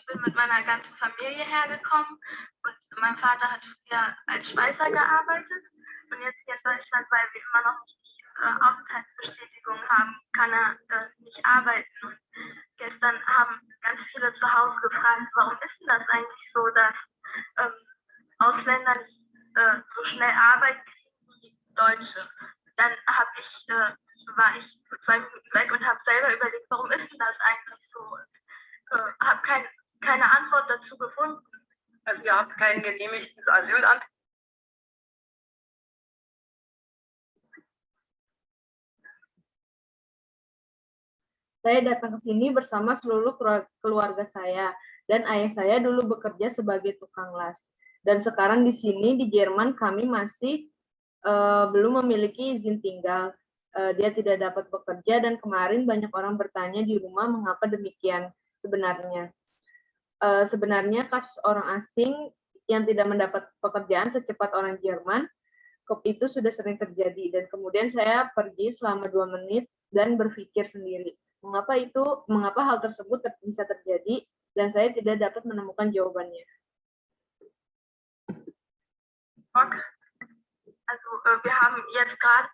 ich bin mit meiner ganzen Familie hergekommen und mein Vater hat früher als Schweißer gearbeitet und jetzt hier in Deutschland, weil wir immer noch nicht die Aufenthaltsbestätigung haben, kann er nicht arbeiten. Und gestern haben ganz viele zu Hause gefragt, warum ist denn das eigentlich so, dass Ausländer nicht so schnell Arbeit kriegen wie Deutsche? Dann war ich für 2 Minuten weg und habe selber überlegt, warum ist denn das eigentlich so? Und habe keine Antwort dazu gefunden. Also ihr habt kein genehmigtes Asylantrag? Saya datang ke sini bersama seluruh keluarga saya, dan ayah saya dulu bekerja sebagai tukang las. Dan sekarang di sini di Jerman kami masih belum memiliki izin tinggal. Dia tidak dapat bekerja dan kemarin banyak orang bertanya di rumah mengapa demikian sebenarnya. Sebenarnya kasus orang asing yang tidak mendapat pekerjaan secepat orang Jerman itu sudah sering terjadi, dan kemudian saya pergi selama 2 menit dan berpikir sendiri mengapa hal tersebut bisa terjadi, dan saya tidak dapat menemukan jawabannya. Also wir haben jetzt gerade.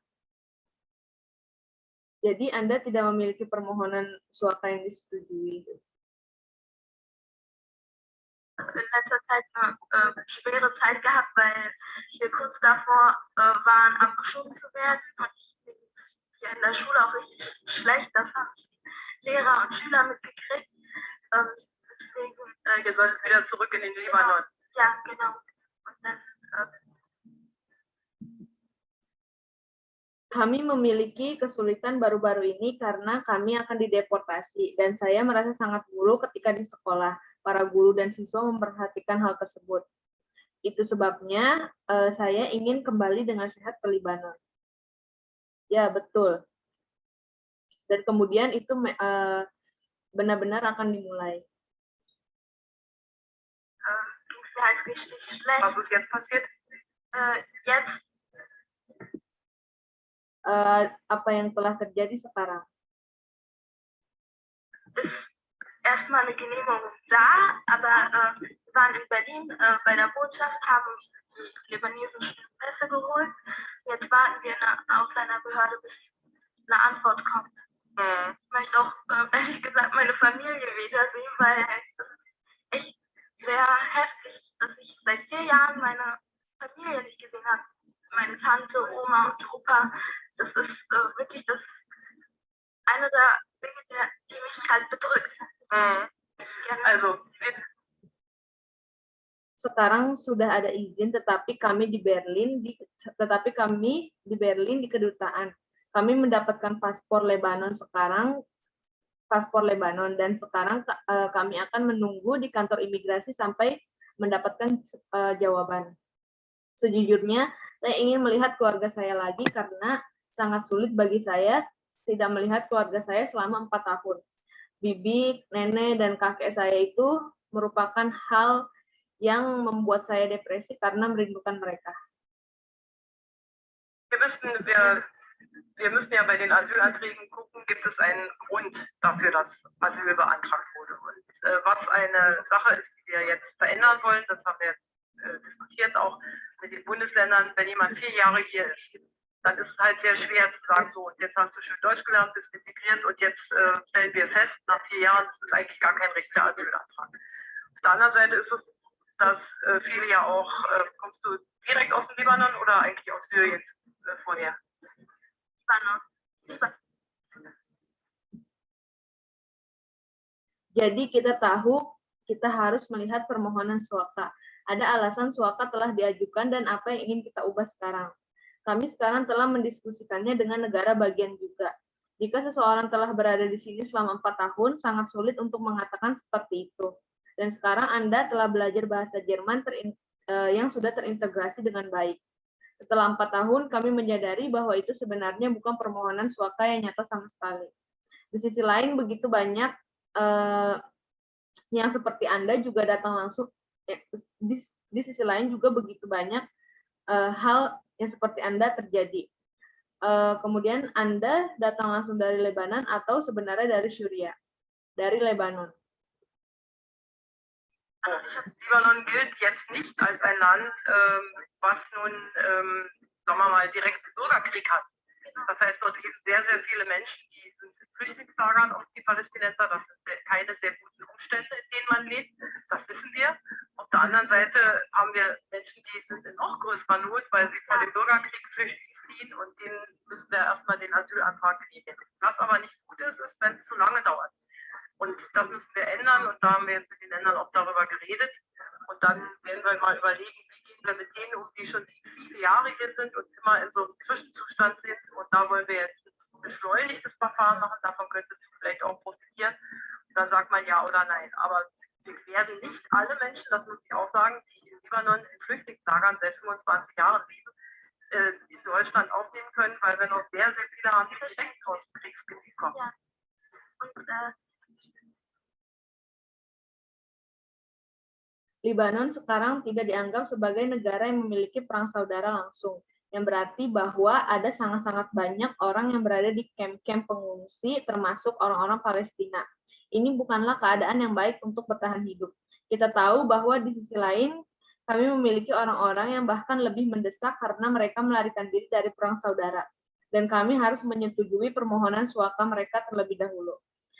Jadi Anda tidak memiliki permohonan suaka yang disetujui. In letzter Zeit eine schwere Zeit gehabt, weil wir kurz davor waren, abgeschoben zu werden und ich bin hier in der Schule auch richtig schlecht. Das haben Lehrer und Schüler mitgekriegt. Deswegen, ihr solltet wieder zurück in den Libanon. Ja, genau. Und dann, kami memiliki kesulitan baru-baru ini karena kami akan dideportasi, dan saya merasa sangat buruk ketika di sekolah. Para guru dan siswa memperhatikan hal tersebut. Itu sebabnya saya ingin kembali dengan sehat ke Libanon. Ya, betul. Dan kemudian itu benar-benar akan dimulai. Was ist jetzt passiert? Apa yang telah terjadi sekarang? Erstmal eine Genehmigung da, aber wir waren in Berlin bei der Botschaft, haben die libanesischen Pässe geholt. Jetzt warten wir in der Ausländerbehörde, bis eine Antwort kommt. Ich möchte auch ehrlich gesagt meine Familie wiedersehen, weil es ist echt sehr heftig, dass ich seit 4 Jahren meine Familie nicht gesehen habe. Meine Tante, Oma und Opa, das ist wirklich eine der Dinge, die mich halt bedrückt. Also sekarang sudah ada izin, tetapi kami di Berlin di kedutaan. Kami mendapatkan paspor Lebanon dan sekarang kami akan menunggu di kantor imigrasi sampai mendapatkan jawaban. Sejujurnya, saya ingin melihat keluarga saya lagi karena sangat sulit bagi saya tidak melihat keluarga saya selama 4 tahun. Bibi, nenek, dan kakek saya itu merupakan hal yang membuat saya depresi karena merindukan mereka. Wir müssen ja bei den Asylanträgen gucken, gibt es einen Grund dafür, dass Asyl beantragt wurde. Und was eine Sache ist, die wir jetzt verändern wollen, das haben wir jetzt diskutiert, auch mit den Bundesländern. Wenn jemand 4 Jahre hier ist, dann ist es halt sehr schwer zu sagen, so, und jetzt hast du schön Deutsch gelernt, bist integriert und jetzt stellen wir fest, nach 4 Jahren ist es eigentlich gar kein richtiger Asylantrag. Auf der anderen Seite ist es, dass viele ja auch, kommst du direkt aus dem Libanon oder eigentlich aus Syrien vorher? Libanon. Jadi kita tahu kita harus melihat permohonan suaka. Ada alasan suaka telah diajukan dan apa yang ingin kita ubah sekarang. Kami sekarang telah mendiskusikannya dengan negara bagian juga. Jika seseorang telah berada di sini selama 4 tahun, sangat sulit untuk mengatakan seperti itu. Dan sekarang Anda telah belajar bahasa Jerman yang sudah terintegrasi dengan baik. Setelah 4 tahun, kami menyadari bahwa itu sebenarnya bukan permohonan suaka yang nyata sama sekali. Di sisi lain, begitu banyak yang seperti Anda juga datang langsung. Di sisi lain juga begitu banyak hal yang seperti Anda terjadi. Kemudian Anda datang langsung dari Lebanon atau sebenarnya dari Syria, dari Lebanon. Libanon gilt jetzt nicht als ein Land, was nun, sagen wir mal, direkt Bürgerkrieg hat. Das heißt, dort leben sehr, sehr viele Menschen, die sind in Flüchtlingslagern, auch die Palästinenser. Das sind keine sehr guten Umstände, in denen man lebt. Das wissen wir. Auf der anderen Seite haben wir Menschen, die sind in noch größerer Not, weil sie vor dem Bürgerkrieg flüchten und denen müssen wir erstmal den Asylantrag genehmigen. Was aber nicht gut ist, ist, wenn es zu lange dauert. Und das müssen wir ändern und da haben wir jetzt mit den Ländern auch darüber geredet. Und dann werden wir mal überlegen, wie gehen wir mit denen um, die schon viele Jahre hier sind und immer in so einem Zwischenzustand sind. Und da wollen wir jetzt ein beschleunigtes Verfahren machen, davon könnte es vielleicht auch profitieren. Und dann sagt man ja oder nein. Aber wir werden nicht alle Menschen, das muss ich auch sagen, die in Libanon in Flüchtlingslagern seit 25 Jahren leben, in Deutschland aufnehmen können, weil wir noch sehr, sehr viele haben, die direkt aus dem Kriegsgebiet kommen. Ja. Und Libanon sekarang tidak dianggap sebagai negara yang memiliki perang saudara langsung, yang berarti bahwa ada sangat-sangat banyak orang yang berada di kamp-kamp pengungsi, termasuk orang-orang Palestina. Ini bukanlah keadaan yang baik untuk bertahan hidup. Kita tahu bahwa di sisi lain, kami memiliki orang-orang yang bahkan lebih mendesak karena mereka melarikan diri dari perang saudara, dan kami harus menyetujui permohonan suaka mereka terlebih dahulu.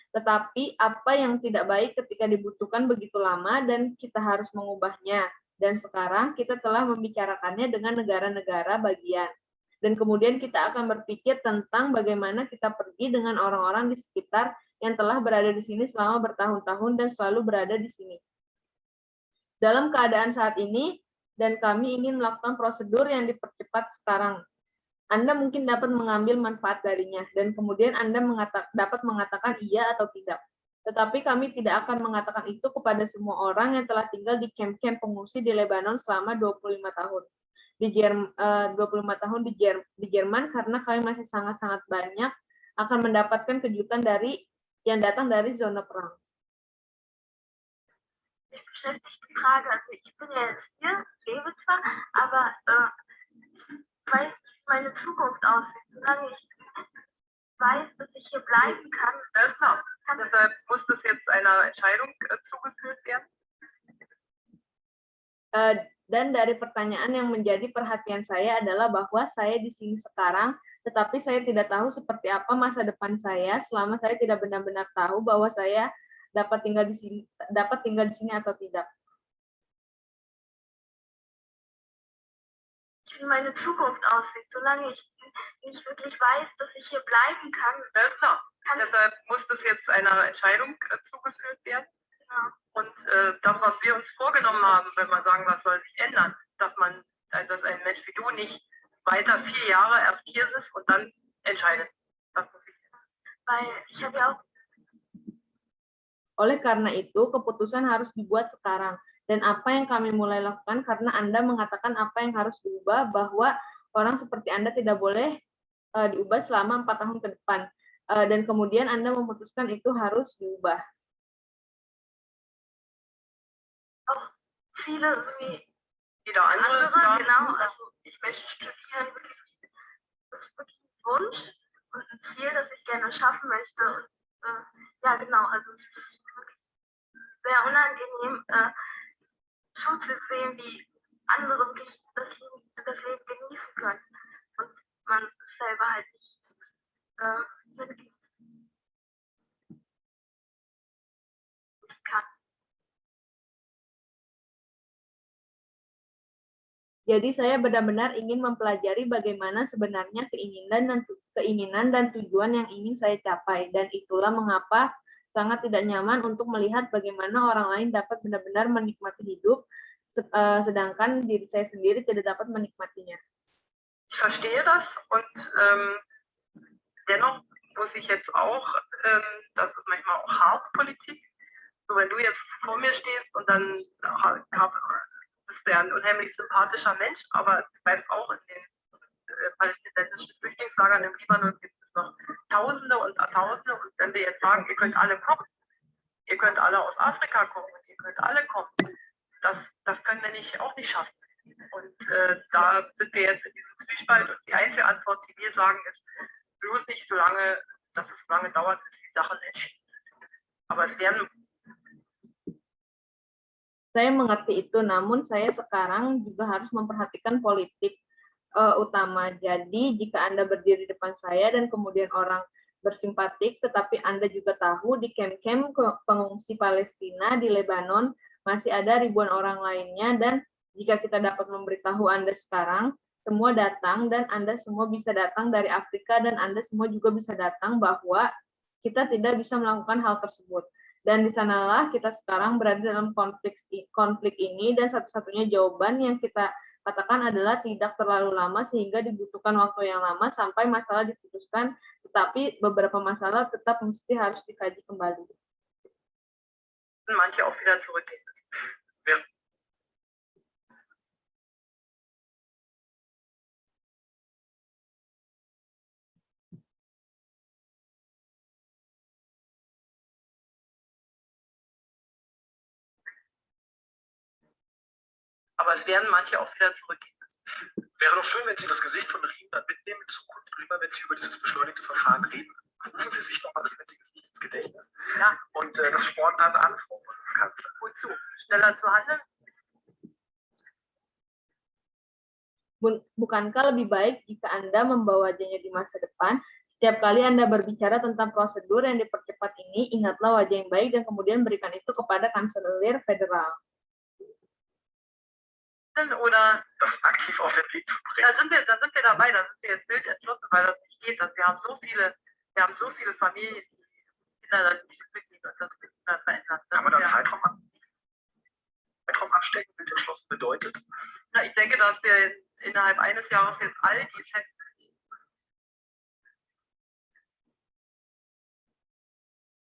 Tetapi apa yang tidak baik ketika dibutuhkan begitu lama dan kita harus mengubahnya. Dan sekarang kita telah membicarakannya dengan negara-negara bagian. Dan kemudian kita akan berpikir tentang bagaimana kita pergi dengan orang-orang di sekitar yang telah berada di sini selama bertahun-tahun dan selalu berada di sini. Dalam keadaan saat ini, dan kami ingin melakukan prosedur yang dipercepat sekarang. Anda mungkin dapat mengambil manfaat darinya, dan kemudian Anda dapat mengatakan iya atau tidak. Tetapi kami tidak akan mengatakan itu kepada semua orang yang telah tinggal di kamp-kamp pengungsi di Lebanon selama 25 tahun. 25 tahun di Jerman, karena kami masih sangat-sangat banyak akan mendapatkan kejutan yang datang dari zona perang. mich beschäftigt die Frage, also ich bin ja jetzt hier, lebe zwar, aber weiß meine Zukunft aussieht, solange ich weiß, dass ich hier bleiben kann. Das ist klar. Deshalb muss das jetzt einer Entscheidung zugeführt werden. Dan dari pertanyaan yang menjadi perhatian saya adalah bahwa saya di sini sekarang, tetapi saya tidak tahu seperti apa masa depan saya selama saya tidak benar-benar tahu bahwa saya dapat tinggal di sini atau tidak. Wie meine Zukunft aussieht, solange ich nicht wirklich weiß, dass ich hier bleiben kann. Das ist klar. Deshalb muss das jetzt einer Entscheidung zugeführt werden. Genau. Und das, was wir uns vorgenommen haben, wenn wir sagen, was soll sich ändern, dass ein Mensch wie du nicht weiter 4 Jahre erst hier sitzt und dann entscheidet. Das muss ich. Weil ich habe ja auch. Oleh karena itu, keputusan harus dibuat sekarang. Dan apa yang kami mulai lakukan karena Anda mengatakan apa yang harus diubah, bahwa orang seperti Anda tidak boleh diubah selama 4 tahun ke depan. Dan kemudian Anda memutuskan itu harus diubah. Auch viele Jeder andere, genau, also ich möchte studieren, das ist wirklich ein Wunsch und ein Ziel, das ich gerne schaffen möchte. Und ja, genau, also es ist wirklich sehr unangenehm, zuzusehen, wie andere wirklich das Leben genießen können und man selber halt nicht mitgeht. Jadi saya benar-benar ingin mempelajari bagaimana sebenarnya keinginan dan tujuan yang ingin saya capai, dan itulah mengapa sangat tidak nyaman untuk melihat bagaimana orang lain dapat benar-benar menikmati hidup, sedangkan diri saya sendiri tidak dapat menikmatinya. Ich verstehe das und dennoch muss ich jetzt auch, das ist manchmal auch hart Politik, so wenn du jetzt vor mir stehst und dann bist du ja ein unheimlich sympathischer Mensch, aber du weißt auch, in den palästinensischen Flüchtlingslagern im Libanon gibt es noch Tausende und Tausende, und wenn wir jetzt sagen, ihr könnt alle kommen, ihr könnt alle aus Afrika kommen, ihr könnt alle kommen, das können wir auch nicht schaffen. Und da sind wir jetzt in diesem Zwiespalt, und die einzige Antwort, die wir sagen, ist, bloß nicht so lange, dass es so lange dauert, bis die Sachen entschieden sind. Aber es werden Saya mengerti itu, namun saya sekarang juga harus memperhatikan politik utama. Jadi jika Anda berdiri di depan saya dan kemudian orang bersimpatik, tetapi Anda juga tahu di kamp-kamp pengungsi Palestina di Lebanon masih ada ribuan orang lainnya, dan jika kita dapat memberitahu Anda sekarang, semua datang dan Anda semua bisa datang dari Afrika dan Anda semua juga bisa datang, bahwa kita tidak bisa melakukan hal tersebut. Dan di sanalah kita sekarang berada dalam konflik ini, dan satu-satunya jawaban yang kita katakan adalah tidak terlalu lama sehingga dibutuhkan waktu yang lama sampai masalah diputuskan, tetapi beberapa masalah tetap mesti harus dikaji kembali. Manche auch wieder zurückgehen. Aber es werden manche auch wieder zurückgehen. Wäre doch schön, wenn Sie das Gesicht von Riem dann mitnehmen in Zukunft, immer wenn Sie über dieses beschleunigte Verfahren reden. Rufen Sie sich nochmal das mit dem Gesicht ins Gedächtnis. Ja. Und das spornt dann an, Frau Kanzler. Wozu? Schneller zu handeln? Bukankah lebih baik jika Anda membawa wajahnya di masa depan? Setiap kali Anda berbicara tentang prosedur yang dipercepat ini, ingatlah wajah yang baik dan kemudian berikan itu kepada Kanselir Federal. Oder das aktiv auf den Weg zu bringen. Da sind wir dabei, da sind wir jetzt wild entschlossen, weil das nicht geht. Dass wir haben so viele Familien, die Kinder dann nicht wirklich und das wird dann verändern. Kann man da Zeitraum anstecken, wild entschlossen bedeutet? Na, ich denke, dass wir innerhalb eines Jahres jetzt all die Fälle.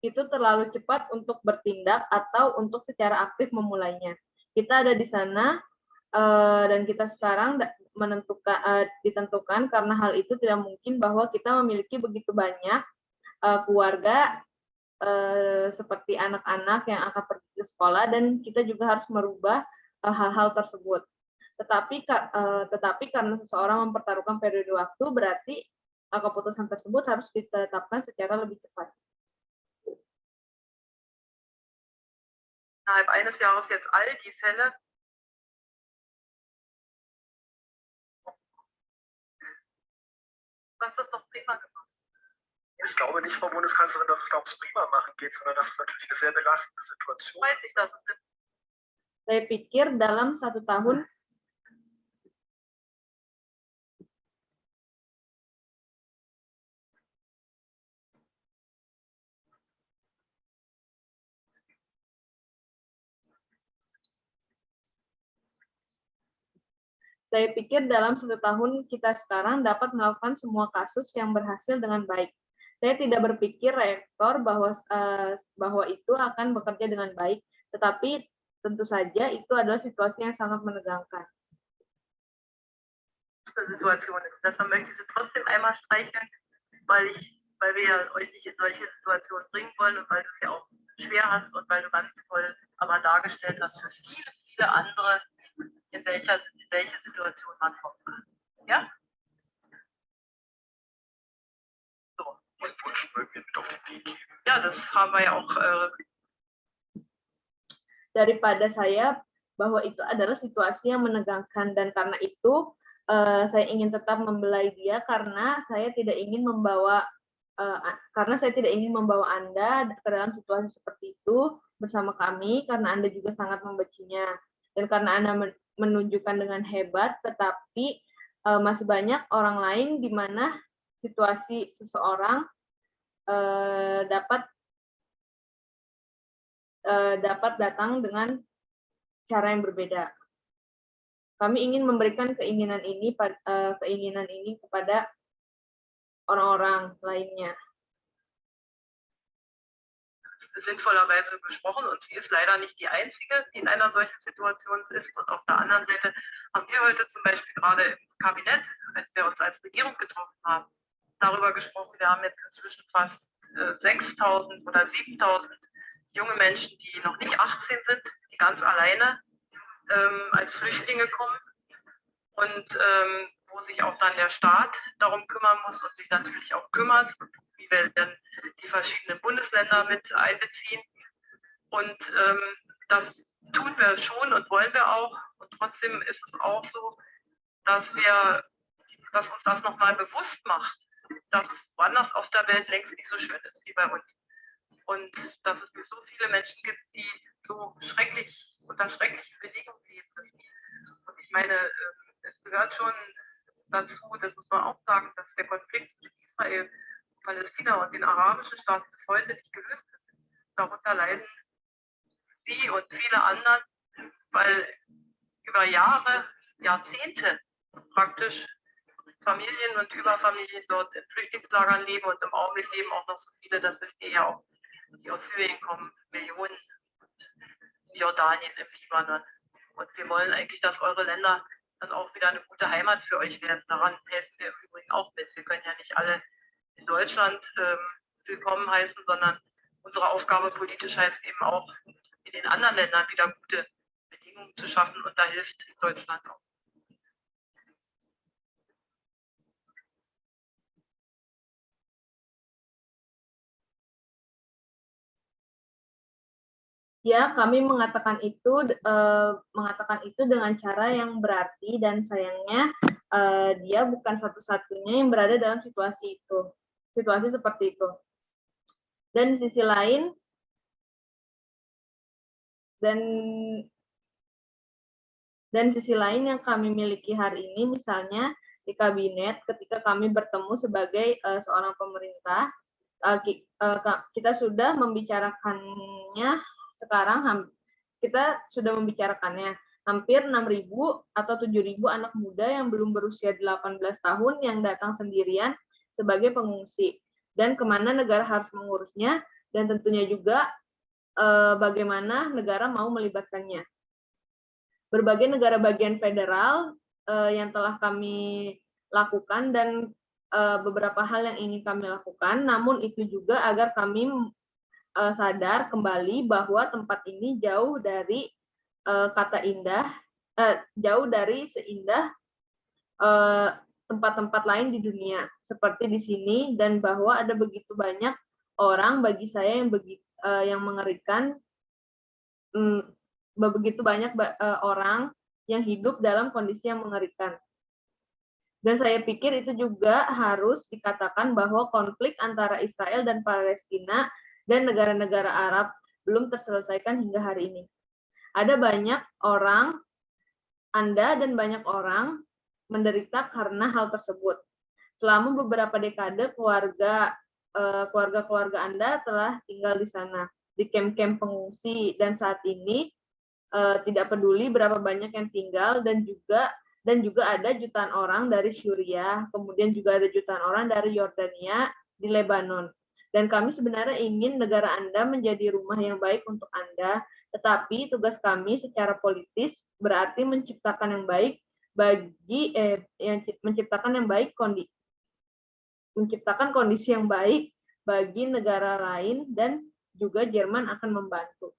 Itu terlalu cepat untuk bertindak atau untuk secara aktif memulainya. Kita ada di sana dan kita sekarang ditentukan karena hal itu tidak mungkin bahwa kita memiliki begitu banyak keluarga seperti anak-anak yang akan pergi ke sekolah, dan kita juga harus merubah hal-hal tersebut. Tetapi karena seseorang mempertaruhkan periode waktu, berarti keputusan tersebut harus ditetapkan secara lebih cepat. Innerhalb eines Jahres jetzt all die Fälle. Du hast das doch prima gemacht. Ich glaube nicht, Frau Bundeskanzlerin, dass es da ums Prima machen geht, sondern das ist natürlich eine sehr belastende Situation. Weiß ich, dass es ist. Saya pikir dalam 1 tahun Saya pikir dalam 1 tahun kita sekarang dapat melakukan semua kasus yang berhasil dengan baik. Saya tidak berpikir rektor bahwa itu akan bekerja dengan baik, tetapi tentu saja itu adalah situasi yang sangat menegangkan. Situation ist. Deshalb möchte ich Sie trotzdem einmal streicheln, weil wir ja euch nicht in solche Situationen bringen wollen und weil du es ja auch schwer hast und weil du ganz toll aber dargestellt hast für viele, viele andere, in welche Situation man kommt. Ja? So. Und Wunsch mögen wir mit auf den Weg geben. Ja, das haben wir ja auch. Daripada saya bahwa itu adalah situasi yang menegangkan, dan karena itu saya ingin tetap membelai dia karena saya tidak ingin membawa Anda ke dalam situasi seperti itu bersama kami, karena Anda juga sangat membencinya, dan karena Anda menunjukkan dengan hebat, tetapi masih banyak orang lain di mana situasi seseorang dapat datang dengan cara yang berbeda. Kami ingin memberikan keinginan ini kepada orang-orang lainnya. Sinnvollerweise besprochen, und sie ist leider nicht die Einzige, die in einer solchen Situation ist. Und auf der anderen Seite haben wir heute zum Beispiel gerade im Kabinett, als wir uns als Regierung getroffen haben, darüber gesprochen. Wir haben jetzt inzwischen fast 6.000 oder 7.000 junge Menschen, die noch nicht 18 sind, die ganz alleine als Flüchtlinge kommen und wo sich auch dann der Staat darum kümmern muss und sich natürlich auch kümmert, wie wir dann die verschiedenen Bundesländer mit einbeziehen. Und das tun wir schon und wollen wir auch. Und trotzdem ist es auch so, dass uns das nochmal bewusst macht, dass es woanders auf der Welt längst nicht so schön ist wie bei uns. Und dass es so viele Menschen gibt, die so unter schrecklichen Bedingungen leben müssen. Und ich meine, es gehört schon dazu, das muss man auch sagen, dass der Konflikt zwischen Israel, Palästina und den arabischen Staaten bis heute nicht gelöst ist. Darunter leiden Sie und viele anderen, weil über Jahre, Jahrzehnte praktisch Familien und Überfamilien dort in Flüchtlingslagern leben und im Augenblick leben auch noch so viele, das wisst ihr ja auch, die aus Syrien kommen, Millionen, in Jordanien, im Libanon. Und wir wollen eigentlich, dass eure Länder dann auch wieder eine gute Heimat für euch werden. Daran helfen wir im Übrigen auch mit. Wir können ja nicht alle in Deutschland willkommen heißen, sondern unsere Aufgabe politisch heißt eben auch, in den anderen Ländern wieder gute Bedingungen zu schaffen. Und da hilft Deutschland auch. Ya, kami mengatakan itu dengan cara yang berarti dan sayangnya dia bukan satu-satunya yang berada dalam situasi seperti itu. Dan di sisi lain yang kami miliki hari ini, misalnya di kabinet, ketika kami bertemu sebagai seorang pemerintah, kita sudah membicarakannya. Sekarang kita sudah membicarakannya. Hampir 6.000 atau 7.000 anak muda yang belum berusia 18 tahun yang datang sendirian sebagai pengungsi. Dan kemana negara harus mengurusnya, dan tentunya juga bagaimana negara mau melibatkannya. Berbagai negara bagian federal yang telah kami lakukan dan beberapa hal yang ingin kami lakukan, namun itu juga agar kami sadar kembali bahwa tempat ini jauh dari kata indah, jauh dari seindah tempat-tempat lain di dunia seperti di sini, dan bahwa ada begitu banyak orang bagi saya yang mengerikan, begitu banyak orang yang hidup dalam kondisi yang mengerikan. Dan saya pikir itu juga harus dikatakan bahwa konflik antara Israel dan Palestina dan negara-negara Arab belum terselesaikan hingga hari ini. Ada banyak orang, Anda dan banyak orang menderita karena hal tersebut. Selama beberapa dekade, keluarga-keluarga Anda telah tinggal di sana, di kamp-kamp pengungsi, dan saat ini tidak peduli berapa banyak yang tinggal, dan juga ada jutaan orang dari Suriah, kemudian juga ada jutaan orang dari Yordania, di Lebanon. Dan kami sebenarnya ingin negara Anda menjadi rumah yang baik untuk Anda, tetapi tugas kami secara politis berarti menciptakan yang baik menciptakan kondisi yang baik bagi negara lain, dan juga Jerman akan membantu.